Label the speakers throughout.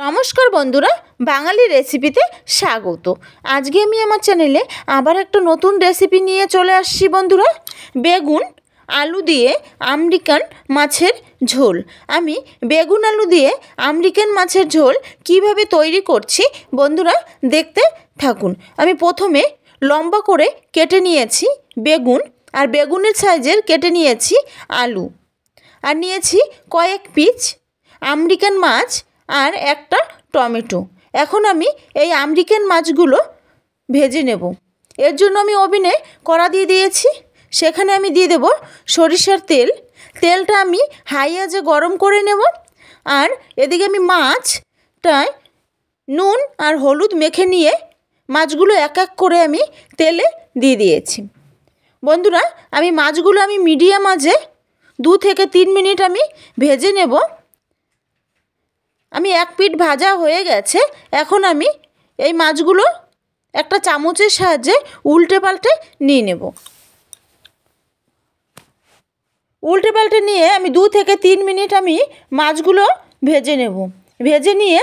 Speaker 1: নমস্কার বন্ধুরা, বাঙালি রেসিপিতে স্বাগত। আজকে আমি আমার চ্যানেলে আবার একটা নতুন রেসিপি নিয়ে চলে আসছি বন্ধুরা। বেগুন আলু দিয়ে আমেরিকান মাছের ঝোল। আমি বেগুন আলু দিয়ে আমেরিকান মাছের ঝোল কিভাবে তৈরি করছি বন্ধুরা দেখতে থাকুন। আমি প্রথমে লম্বা করে কেটে নিয়েছি বেগুন, আর বেগুনের সাইজের কেটে নিয়েছি আলু, আর নিয়েছি কয়েক পিস আমেরিকান মাছ আর একটা টমেটো। এখন আমি এই আমেরিকান মাছগুলো ভেজে নেব। এর জন্য আমি ওভেনে কড়া দিয়ে দিয়েছি, সেখানে আমি দিয়ে দেব সরিষার তেল। তেলটা আমি হাই আঁচে গরম করে নেব। আর এদিকে আমি মাছটায় নুন আর হলুদ মেখে নিয়ে মাছগুলো এক এক করে আমি তেলে দিয়ে দিয়েছি। বন্ধুরা, আমি মাছগুলো মিডিয়াম আঁচে 2 থেকে 3 মিনিট আমি ভেজে নেব। আমি এক পিঠ ভাজা হয়ে গেছে। এখন আমি এই মাছগুলো একটা চামচের সাহায্যে উল্টে পাল্টে নিয়ে নেব। উল্টে পাল্টে নিয়ে আমি 2 থেকে 3 মিনিট আমি মাছগুলো ভেজে নেব। ভেজে নিয়ে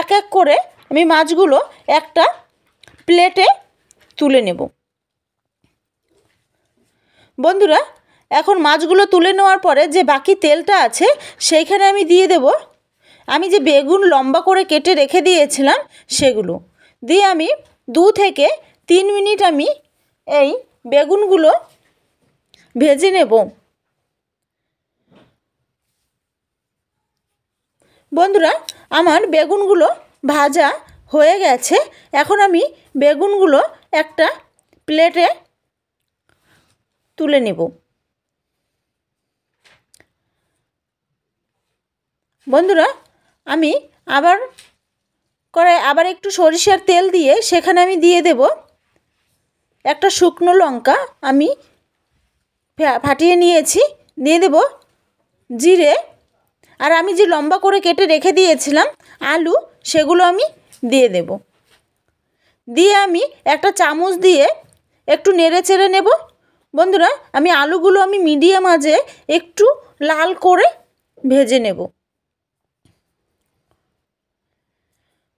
Speaker 1: এক এক করে আমি মাছগুলো একটা প্লেটে তুলে নেব। বন্ধুরা, এখন মাছগুলো তুলে নেওয়ার পরে যে বাকি তেলটা আছে সেইখানে আমি দিয়ে দেব আমি যে বেগুন লম্বা করে কেটে রেখে দিয়েছিলাম সেগুলো দিয়ে আমি 2 থেকে 3 মিনিট আমি এই বেগুনগুলো ভেজে নেব। বন্ধুরা, আমার বেগুনগুলো ভাজা হয়ে গেছে। এখন আমি বেগুনগুলো একটা প্লেটে তুলে নেব। বন্ধুরা, আমি আবার একটু সরিষার তেল দিয়ে সেখানে আমি দিয়ে দেব একটা শুকনো লঙ্কা আমি ফাটিয়ে নিয়েছি, দিয়ে দেব জিরে, আর আমি যে লম্বা করে কেটে রেখে দিয়েছিলাম আলু সেগুলো আমি দিয়ে দেব। দিয়ে আমি একটা চামচ দিয়ে একটু নেড়ে চেড়ে নেব। বন্ধুরা, আমি আলুগুলো মিডিয়াম আঁচে একটু লাল করে ভেজে নেব।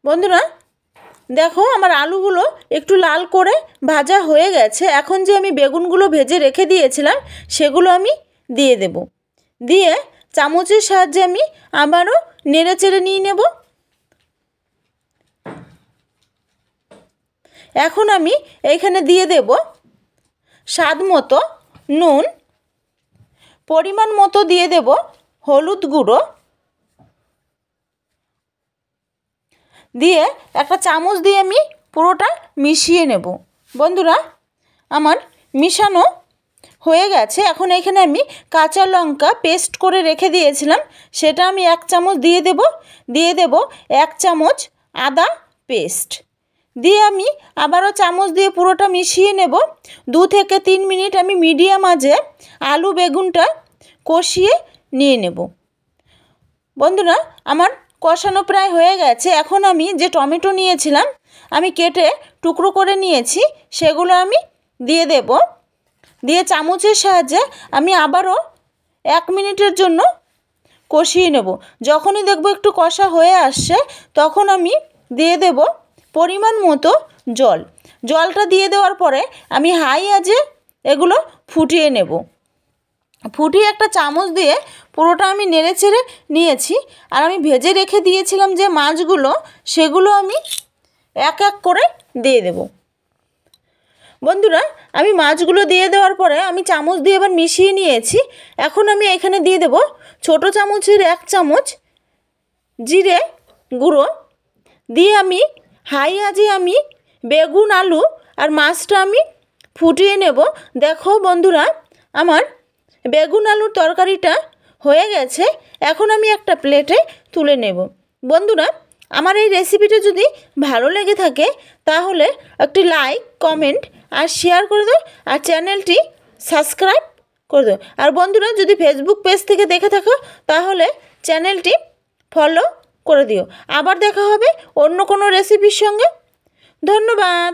Speaker 1: বন্ধুরা, দেখো আমার আলুগুলো একটু লাল করে ভাজা হয়ে গেছে। এখন যে আমি বেগুনগুলো ভেজে রেখে দিয়েছিলাম সেগুলো আমি দিয়ে দেব। দিয়ে চামচের সাহায্যে আমি আবারও নেড়ে চেড়ে নিয়ে নেব। এখন আমি এইখানে দিয়ে দেব স্বাদ মতো নুন, পরিমাণ মতো দিয়ে দেব হলুদ গুঁড়ো, দিয়ে একটা চামচ দিয়ে আমি পুরোটা মিশিয়ে নেব। বন্ধুরা, আমার মিশানো হয়ে গেছে। এখন এখানে আমি কাঁচা লঙ্কা পেস্ট করে রেখে দিয়েছিলাম সেটা আমি 1 চামচ দিয়ে দেব। দিয়ে দেব 1 চামচ আদা পেস্ট, দিয়ে আমি আবারও চামচ দিয়ে পুরোটা মিশিয়ে নেব। 2 থেকে 3 মিনিট আমি মিডিয়াম আঁচে আলু বেগুনটা কষিয়ে নিয়ে নেব। বন্ধুরা, আমার কষানো প্রায় হয়ে গেছে। এখন আমি যে টমেটো নিয়েছিলাম আমি কেটে টুকরো করে নিয়েছি সেগুলো আমি দিয়ে দেব। দিয়ে চামচের সাহায্যে আমি আবারও 1 মিনিটের জন্য কষিয়ে নেব। যখনই দেখব একটু কষা হয়ে আসছে তখন আমি দিয়ে দেব পরিমাণ মতো জল। জলটা দিয়ে দেওয়ার পরে আমি হাই আঁচে এগুলো ফুটিয়ে নেব। ফুটিয়ে একটা চামচ দিয়ে পুরোটা আমি নেড়ে চেড়ে নিয়েছি। আর আমি ভেজে রেখে দিয়েছিলাম যে মাছগুলো সেগুলো আমি এক এক করে দিয়ে দেব। বন্ধুরা, আমি মাছগুলো দিয়ে দেওয়ার পরে আমি চামচ দিয়ে এবার মিশিয়ে নিয়েছি। এখন আমি এখানে দিয়ে দেব ছোটো চামচের 1 চামচ জিরে গুঁড়ো, দিয়ে আমি হাই আঁচে আমি বেগুন আলু আর মাছটা আমি ফুটিয়ে নেব। দেখো বন্ধুরা, আমার বেগুন আলুর তরকারিটা হয়ে গেছে। এখন আমি একটা প্লেটে তুলে নেব। বন্ধুরা, আমার এই রেসিপিটা যদি ভালো লেগে থাকে তাহলে একটি লাইক, কমেন্ট আর শেয়ার করে দাও, আর চ্যানেলটি সাবস্ক্রাইব করে দাও। আর বন্ধুরা, যদি ফেসবুক পেজ থেকে দেখে থাকো তাহলে চ্যানেলটি ফলো করে দিও। আবার দেখা হবে অন্য কোনো রেসিপির সঙ্গে। ধন্যবাদ।